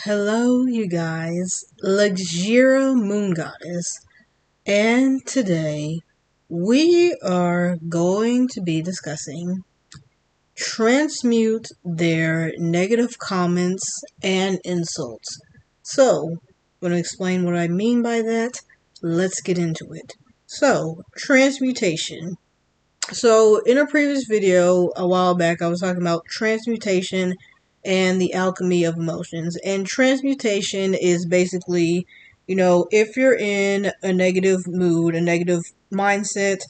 Hello, you guys. Luxira Moon Goddess, and today we are going to be discussing transmute their negative comments and insults. So, I'm going to explain what I mean by that. Let's get into it. So, transmutation. So, in a previous video a while back, I was talking about transmutation and the alchemy of emotions. And transmutation is basically, if you're in a negative mood, a negative mindset,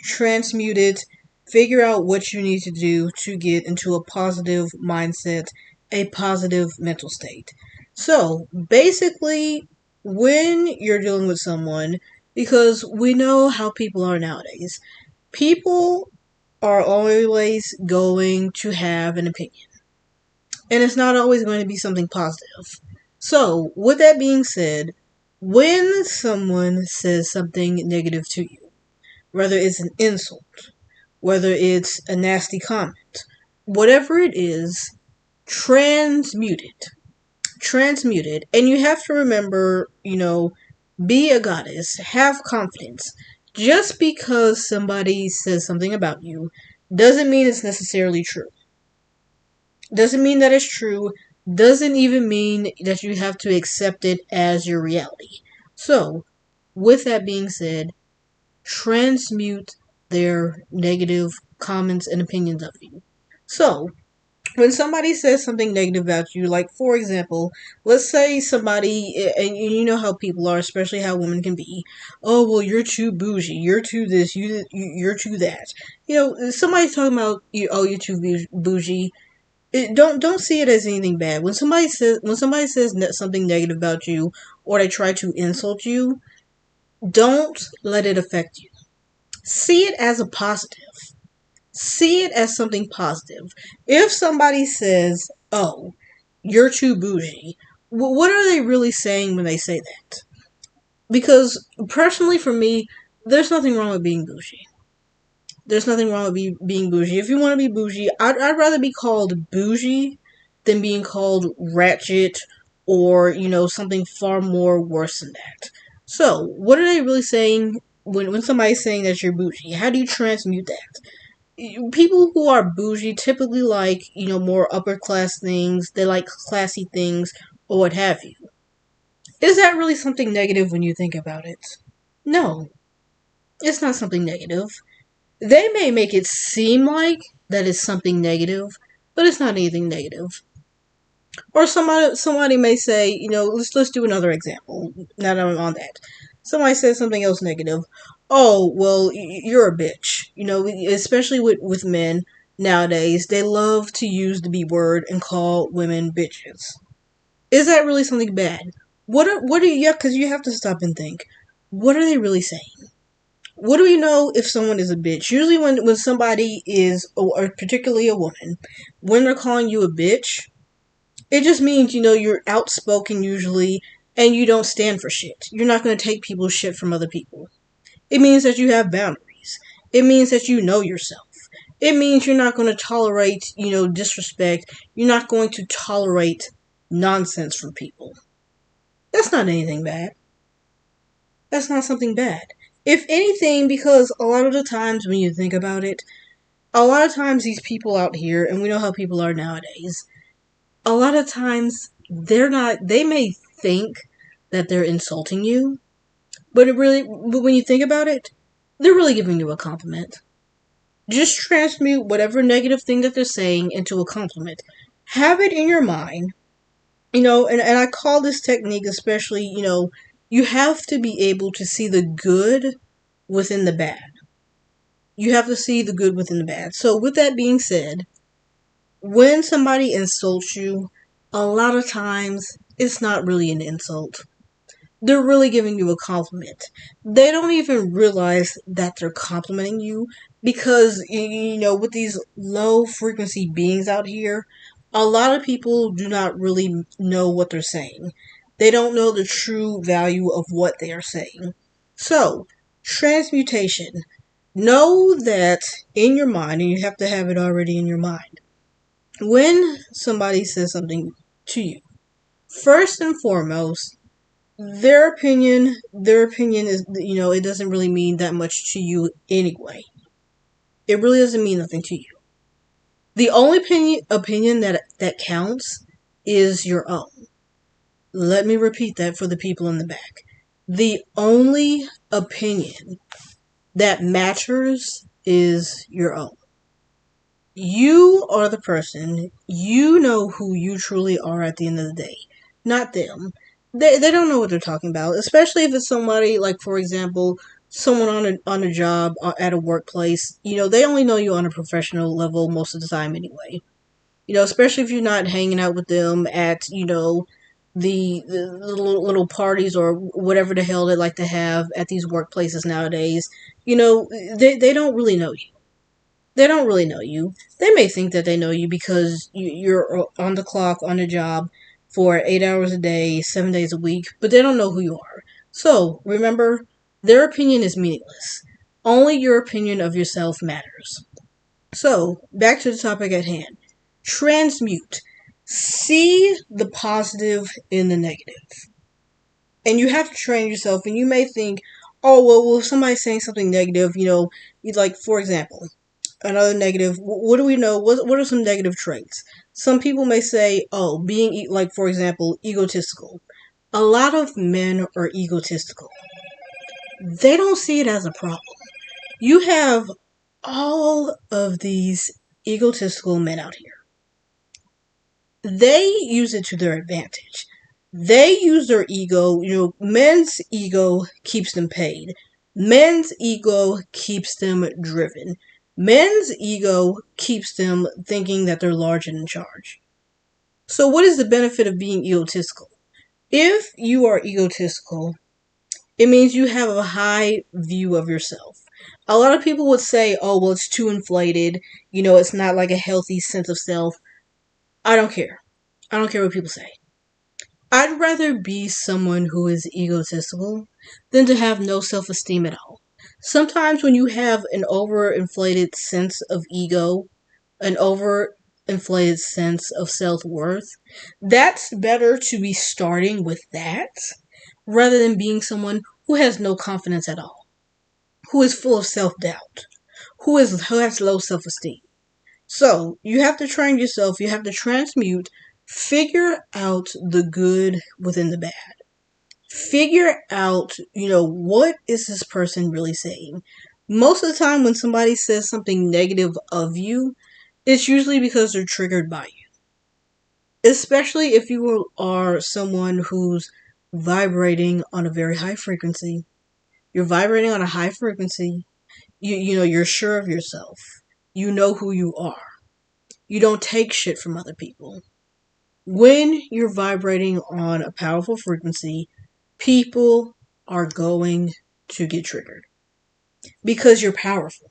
transmute it, figure out what you need to do to get into a positive mindset, a positive mental state. So, basically, when you're dealing with someone, because we know how people are nowadays, people are always going to have an opinion, and it's not always going to be something positive. So, with that being said, when someone says something negative to you, whether it's an insult, whether it's a nasty comment, whatever it is, transmute it. Transmute it. And you have to remember, be a goddess, have confidence. Just because somebody says something about you doesn't mean it's necessarily true. Doesn't mean that it's true. Doesn't even mean that you have to accept it as your reality. So, with that being said, transmute their negative comments and opinions of you. So, when somebody says something negative about you, like for example, let's say somebody, and you know how people are, especially how women can be. Oh well, you're too bougie. You're too this. You're too that. Somebody's talking about you. Oh, you're too bougie. Don't see it as anything bad. When somebody says something negative about you, or they try to insult you, don't let it affect you. See it as a positive. See it as something positive. If somebody says, oh, you're too bougie, what are they really saying when they say that? Because, personally for me, there's nothing wrong with being bougie. There's nothing wrong with being bougie. If you want to be bougie, I'd rather be called bougie than being called ratchet or, something far more worse than that. So, what are they really saying when somebody's saying that you're bougie? How do you transmute that? People who are bougie typically like, more upper class things. They like classy things or what have you. Is that really something negative when you think about it? No, it's not something negative. They may make it seem like that is something negative, but it's not anything negative. Or somebody may say, let's do another example. Now that I'm on that, somebody says something else negative. Oh well, you're a bitch. Especially with men nowadays, they love to use the B word and call women bitches. Is that really something bad? What are you? Yeah, because you have to stop and think. What are they really saying? What do we know if someone is a bitch? Usually, when somebody is, or particularly a woman, when they're calling you a bitch, it just means, you're outspoken usually, and you don't stand for shit. You're not going to take people's shit from other people. It means that you have boundaries. It means that you know yourself. It means you're not going to tolerate, disrespect. You're not going to tolerate nonsense from people. That's not anything bad. That's not something bad. If anything, because a lot of the times when you think about it, a lot of times these people out here, and we know how people are nowadays, a lot of times they may think that they're insulting you, but when you think about it, they're really giving you a compliment. Just transmute whatever negative thing that they're saying into a compliment. Have it in your mind, and I call this technique especially, you have to be able to see the good within the bad. You have to see the good within the bad. So with that being said, when somebody insults you, a lot of times it's not really an insult. They're really giving you a compliment. They don't even realize that they're complimenting you because, with these low frequency beings out here, a lot of people do not really know what they're saying. They don't know the true value of what they are saying. So, transmutation. Know that in your mind, and you have to have it already in your mind, when somebody says something to you, First and foremost, their opinion is, it doesn't really mean that much to you anyway. It really doesn't mean nothing to you. The only opinion that counts is your own. Let me repeat that for the people in the back. The only opinion that matters is your own. You are the person. You know who you truly are at the end of the day, not them. They don't know what they're talking about, especially if it's somebody like, for example, someone on a job at a workplace. They only know you on a professional level most of the time anyway. Especially if you're not hanging out with them at the little parties or whatever the hell they like to have at these workplaces nowadays. They don't really know you. They don't really know you. They may think that they know you because you're on the clock, on the job for 8 hours a day, 7 days a week, but they don't know who you are. So, remember, their opinion is meaningless. Only your opinion of yourself matters. So, back to the topic at hand. Transmute. See the positive in the negative. And you have to train yourself, and you may think, oh, well, if somebody's saying something negative, like, for example, another negative. What do we know? What are some negative traits? Some people may say, oh, being, like, for example, egotistical. A lot of men are egotistical. They don't see it as a problem. You have all of these egotistical men out here. They use it to their advantage. They use their ego. Men's ego keeps them paid. Men's ego keeps them driven. Men's ego keeps them thinking that they're large and in charge. So, what is the benefit of being egotistical? If you are egotistical, it means you have a high view of yourself. A lot of people would say, oh, well, it's too inflated. It's not like a healthy sense of self. I don't care. I don't care what people say. I'd rather be someone who is egotistical than to have no self-esteem at all. Sometimes when you have an overinflated sense of ego, an overinflated sense of self-worth, that's better to be starting with that rather than being someone who has no confidence at all, who is full of self-doubt, who has low self-esteem. So, you have to train yourself, you have to transmute, figure out the good within the bad. Figure out, what is this person really saying? Most of the time when somebody says something negative of you, it's usually because they're triggered by you. Especially if you are someone who's vibrating on a very high frequency. You're vibrating on a high frequency. You're sure of yourself. You know who you are. You don't take shit from other people. When you're vibrating on a powerful frequency, people are going to get triggered because you're powerful.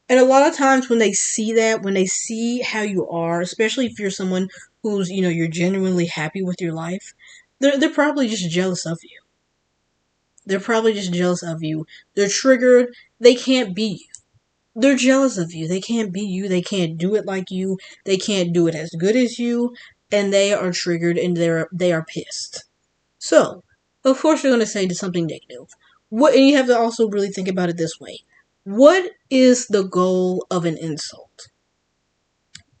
And a lot of times when they see that, when they see how you are, especially if you're someone who's, you're genuinely happy with your life, they're probably just jealous of you. They're probably just jealous of you. They're triggered. They can't be you. They're jealous of you. They can't be you. They can't do it like you. They can't do it as good as you. And they are triggered and they are pissed. So, of course they're going to say something negative. And you have to also really think about it this way. What is the goal of an insult?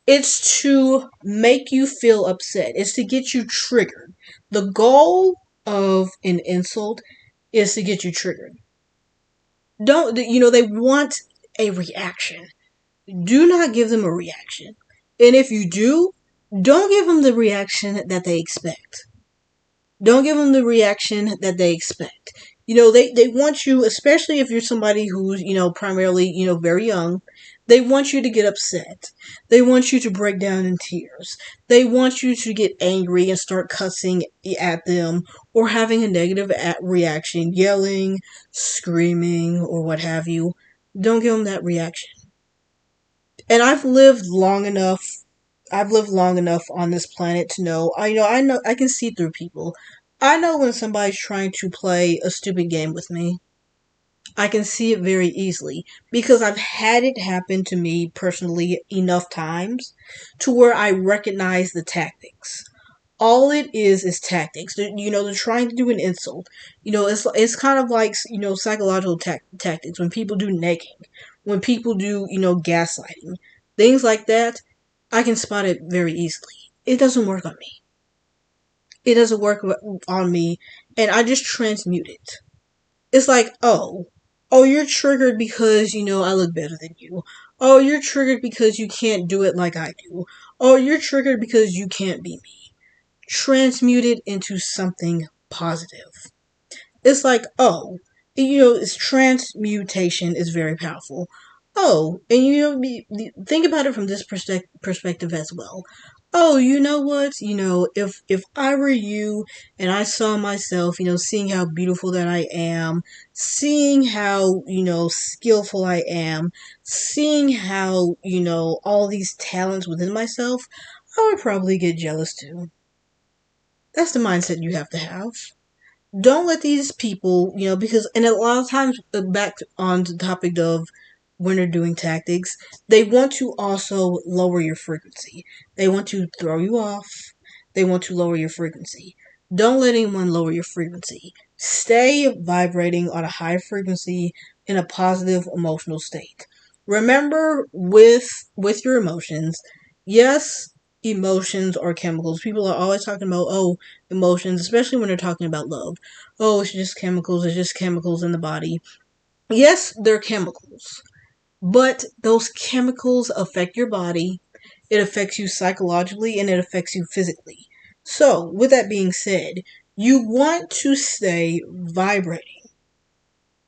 It's to make you feel upset. It's to get you triggered. The goal of an insult is to get you triggered. They want a reaction. Do not give them a reaction. And if you do, don't give them the reaction that they expect. Don't give them the reaction that they expect. They want you, especially if you're somebody who's, primarily, very young, they want you to get upset. They want you to break down in tears. They want you to get angry and start cussing at them or having a negative reaction, yelling, screaming, or what have you. Don't give them that reaction. And I've lived long enough on this planet to know I can see through people. I know when somebody's trying to play a stupid game with me. I can see it very easily because I've had it happen to me personally enough times to where I recognize the tactics. all it is tactics. They're trying to do an insult. It's kind of like psychological tactics when people do negging, when people do gaslighting, things like that. I can spot it very easily. It doesn't work on me. It doesn't work on me, and I just transmute it. It's like, oh, you're triggered because I look better than you. Oh, you're triggered because you can't do it like I do. Oh, you're triggered because you can't be me. Transmute it into something positive. It's like, it's transmutation is very powerful. Oh, and think about it from this perspective as well. Oh, you know what? If I were you and I saw myself, seeing how beautiful that I am, seeing how, skillful I am, seeing how, all these talents within myself, I would probably get jealous too. That's the mindset you have to have. Don't let these people, because, and a lot of times, back on the topic of when they're doing tactics, they want to also lower your frequency. They want to throw you off. They want to lower your frequency. Don't let anyone lower your frequency. Stay vibrating on a high frequency in a positive emotional state. Remember, with your emotions, yes, emotions are chemicals. People are always talking about, emotions, especially when they're talking about love. Oh, it's just chemicals in the body. Yes, they're chemicals, but those chemicals affect your body, it affects you psychologically, and it affects you physically. So, with that being said, you want to stay vibrating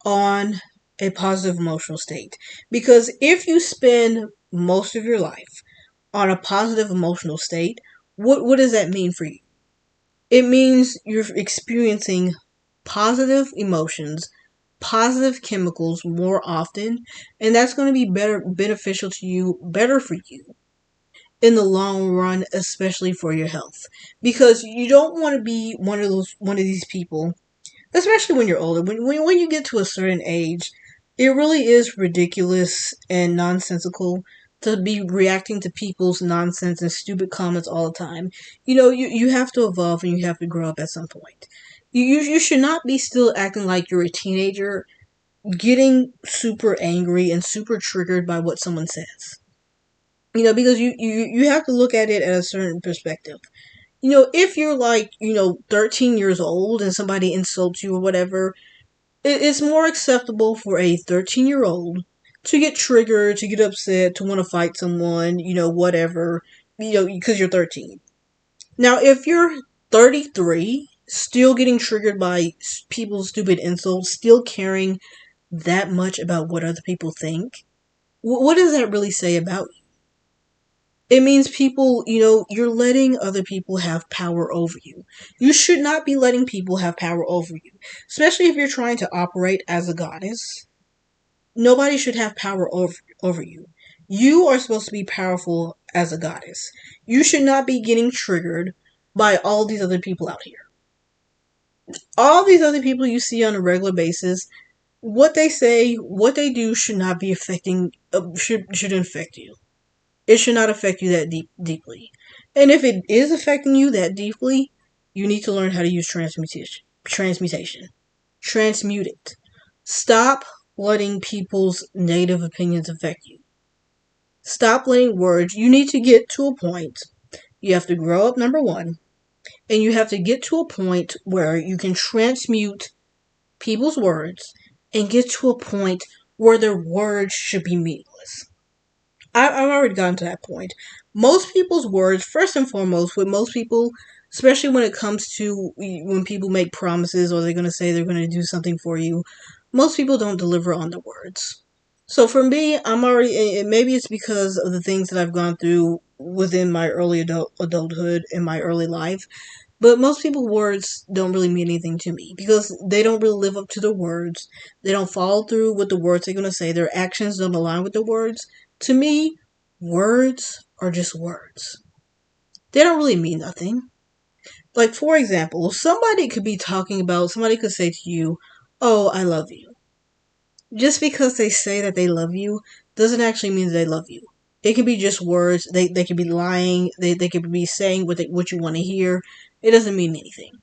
on a positive emotional state. Because if you spend most of your life on a positive emotional state, what does that mean for you? It means you're experiencing positive emotions, positive chemicals more often, and that's going to be beneficial to you, better for you in the long run, especially for your health. Because you don't want to be one of these people, especially when you're older. When you get to a certain age, it really is ridiculous and nonsensical to be reacting to people's nonsense and stupid comments all the time. You have to evolve and you have to grow up at some point. You should not be still acting like you're a teenager, getting super angry and super triggered by what someone says. Because you have to look at it at a certain perspective. If you're like, 13 years old and somebody insults you or whatever, it's more acceptable for a 13-year-old to get triggered, to get upset, to want to fight someone, whatever, because you're 13. Now, if you're 33, still getting triggered by people's stupid insults, still caring that much about what other people think, what does that really say about you? It means people, you're letting other people have power over you. You should not be letting people have power over you, especially if you're trying to operate as a goddess. Nobody should have power over you. You are supposed to be powerful as a goddess. You should not be getting triggered by all these other people out here. All these other people you see on a regular basis, what they say, what they do should not be affecting, shouldn't affect you. It should not affect you that deeply. And if it is affecting you that deeply, you need to learn how to use transmutation. Transmute it. Stop letting people's negative opinions affect you. Stop letting words. You need to get to a point. You have to grow up, number one. And you have to get to a point where you can transmute people's words and get to a point where their words should be meaningless. I've already gotten to that point. Most people's words, first and foremost, with most people, especially when it comes to when people make promises or they're going to say they're going to do something for you, most people don't deliver on their words. So for me, I'm already, maybe it's because of the things that I've gone through within my early adulthood in my early life, but most people's words don't really mean anything to me because they don't really live up to their words. They don't follow through with the words they're going to say. Their actions don't align with the words. To me, words are just words. They don't really mean nothing. Like, for example, somebody could say to you, oh, I love you. Just because they say that they love you doesn't actually mean they love you. It can be just words. They could be lying. They could be saying what you want to hear. It doesn't mean anything.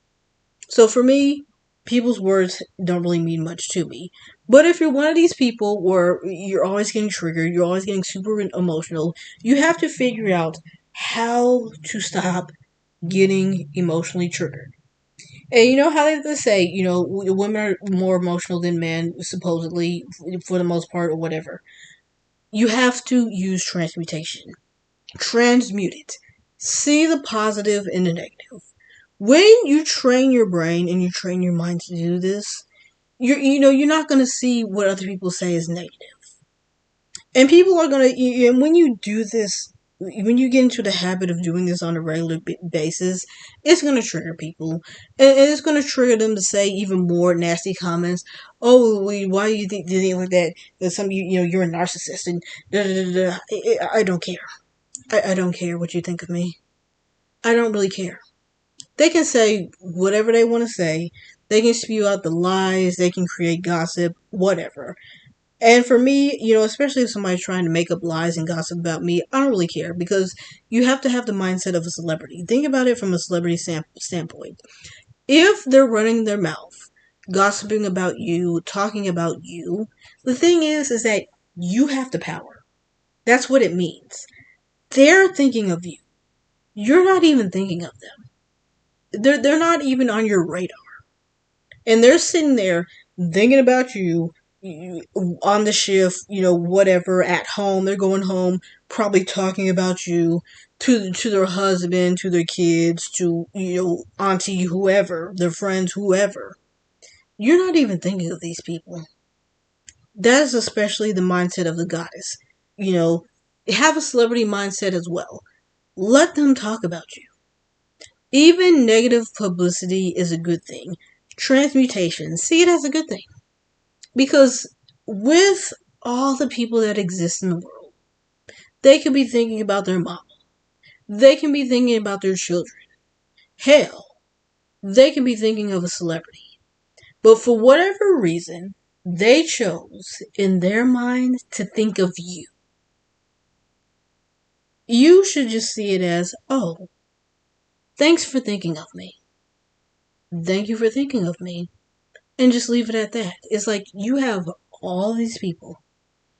So for me, people's words don't really mean much to me. But if you're one of these people where you're always getting triggered, you're always getting super emotional, you have to figure out how to stop getting emotionally triggered. And you know how they say, women are more emotional than men, supposedly, for the most part, or whatever. You have to use transmutation. Transmute it. See the positive in the negative. When you train your brain and you train your mind to do this, you're not going to see what other people say is negative. And people are going to, and when you do this, when you get into the habit of doing this on a regular basis, it's going to trigger people. And it's going to trigger them to say even more nasty comments. Oh, why do you think like that? That some you're a narcissist and da da da da. I don't care. I don't care what you think of me. I don't really care. They can say whatever they want to say. They can spew out the lies. They can create gossip, whatever. And for me, especially if somebody's trying to make up lies and gossip about me, I don't really care because you have to have the mindset of a celebrity. Think about it from a celebrity standpoint. If they're running their mouth, gossiping about you, talking about you, the thing is that you have the power. That's what it means. They're thinking of you. You're not even thinking of them. They're not even on your radar. And they're sitting there thinking about you on the shift, whatever, at home. They're going home, probably talking about you to their husband, to their kids, to, auntie, whoever, their friends, whoever. You're not even thinking of these people. That is especially the mindset of the goddess. You know, have a celebrity mindset as well. Let them talk about you. Even negative publicity is a good thing. Transmutation, see it as a good thing. Because with all the people that exist in the world, they could be thinking about their mama. They can be thinking about their children. Hell, they can be thinking of a celebrity. But for whatever reason, they chose in their mind to think of you. You should just see it as, oh, thanks for thinking of me. Thank you for thinking of me. And just leave it at that. It's like you have all these people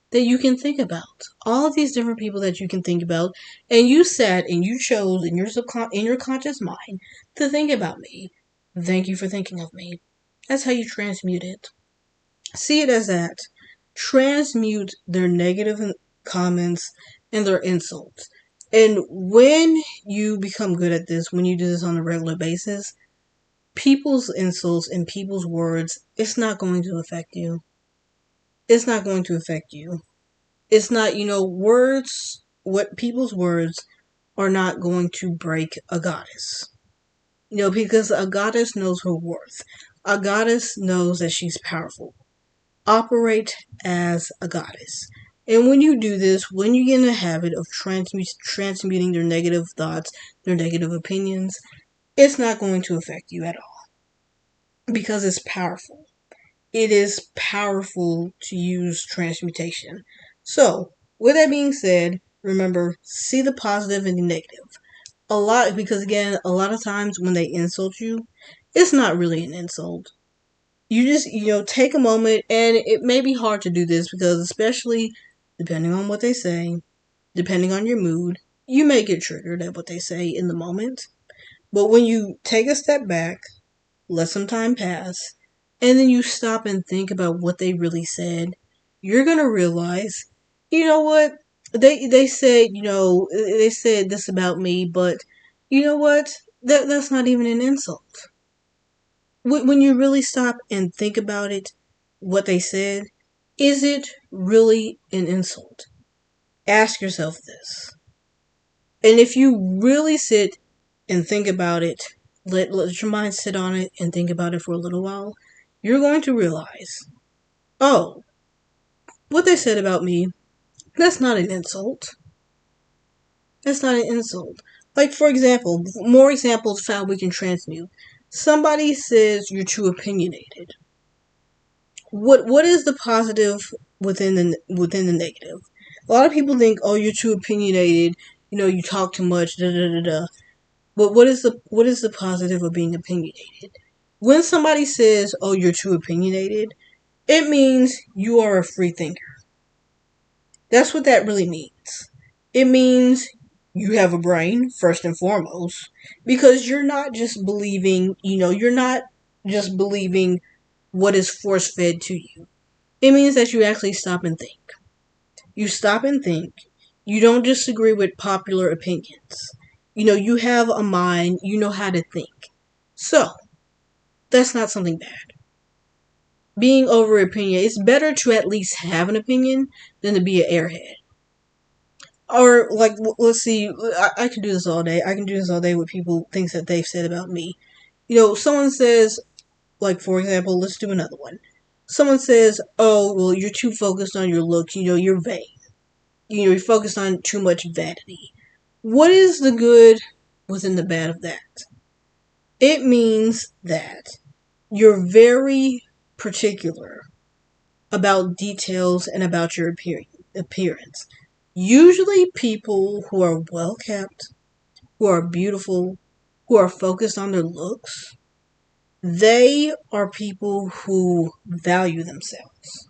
that you can think about. All of these different people that you can think about. And you sat and you chose in your conscious mind to think about me. Thank you for thinking of me. That's how you transmute it. See it as that. Transmute their negative comments and their insults. And when you become good at this, when you do this on a regular basis, people's insults and people's words, it's not going to affect you. It's not going to affect you. It's not, words, what people's words are not going to break a goddess. Because a goddess knows her worth. A goddess knows that she's powerful. Operate as a goddess. And when you do this, when you get in the habit of transmuting their negative thoughts, their negative opinions, it's not going to affect you at all. Because it's powerful. It is powerful to use transmutation. So, with that being said, remember, see the positive and the negative. Because again, a lot of times when they insult you, it's not really an insult. You just, take a moment, and it may be hard to do this because, especially depending on what they say, depending on your mood, you may get triggered at what they say in the moment. But when you take a step back, let some time pass, and then you stop and think about what they really said, you're going to realize, you know what? They said, they said this about me, but you know what? That's not even an insult. When you really stop and think about it, what they said, is it really an insult? Ask yourself this. And if you really sit and think about it, let your mind sit on it and think about it for a little while, you're going to realize, oh, what they said about me, that's not an insult. That's not an insult. Like, for example, more examples of how we can transmute. Somebody says you're too opinionated. What is the positive within the negative? A lot of people think, oh, you're too opinionated, you talk too much, da da da da. But what is the positive of being opinionated? When somebody says, oh, you're too opinionated, it means you are a free thinker. That's what that really means. It means you have a brain, first and foremost, because you're not just believing, you're not just believing what is force fed to you. It means that you actually stop and think. You stop and think. You don't disagree with popular opinions. You have a mind, you know how to think. So, that's not something bad. Being over opinion, it's better to at least have an opinion than to be an airhead. Or, like, let's see, I can do this all day. I can do this all day with people, things that they've said about me. Someone says, like, for example, let's do another one. Someone says, oh, well, you're too focused on your looks, you're vain. You're focused on too much vanity. What is the good within the bad of that? It means that you're very particular about details and about your appearance. Usually, people who are well kept, who are beautiful, who are focused on their looks, they are people who value themselves.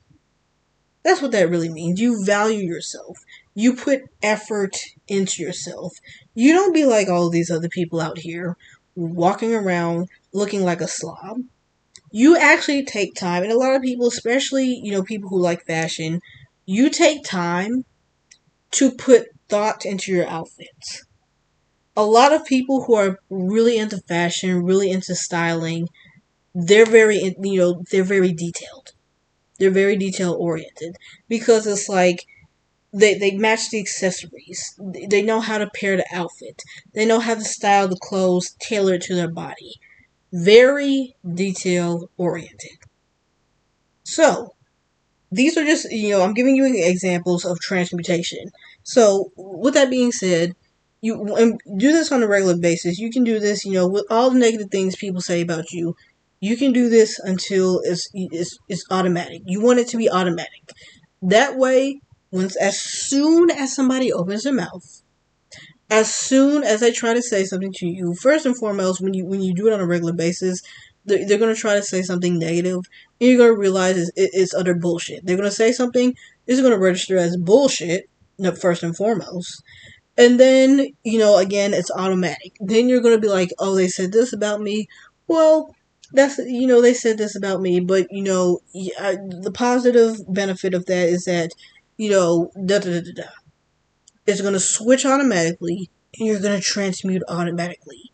That's what that really means. You value yourself. You put effort into yourself. You don't be like all these other people out here walking around looking like a slob. You actually take time, and a lot of people, especially, people who like fashion, you take time to put thought into your outfits. A lot of people who are really into fashion, really into styling, they're very detailed. They're very detail oriented because it's like they match the accessories. They know how to pair the outfit. They know how to style the clothes tailored to their body. Very detail oriented. So, these are just, I'm giving you examples of transmutation. So, with that being said, you do this on a regular basis. You can do this, with all the negative things people say about you. You can do this until it's automatic. You want it to be automatic. That way, as soon as somebody opens their mouth, as soon as they try to say something to you, first and foremost, when you do it on a regular basis, they're going to try to say something negative, and you're going to realize it's utter bullshit. They're going to say something, it's going to register as bullshit, first and foremost. And then, again, it's automatic. Then you're going to be like, oh, they said this about me. Well, they said this about me, but, the positive benefit of that is that, da da da da da. It's going to switch automatically, and you're going to transmute automatically.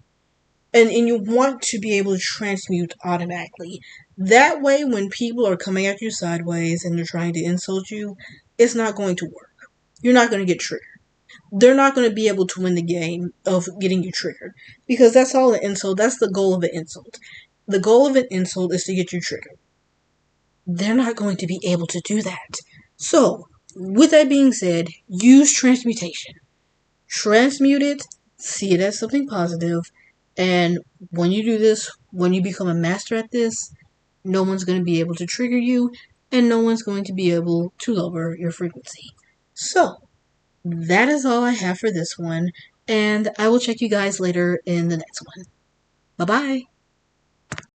And you want to be able to transmute automatically. That way, when people are coming at you sideways and they're trying to insult you, it's not going to work. You're not going to get triggered. They're not going to be able to win the game of getting you triggered. Because that's all an insult. That's the goal of an insult. The goal of an insult is to get you triggered. They're not going to be able to do that. So, with that being said, use transmutation. Transmute it, see it as something positive, and when you do this, when you become a master at this, no one's going to be able to trigger you, and no one's going to be able to lower your frequency. So, that is all I have for this one, and I will check you guys later in the next one. Bye bye!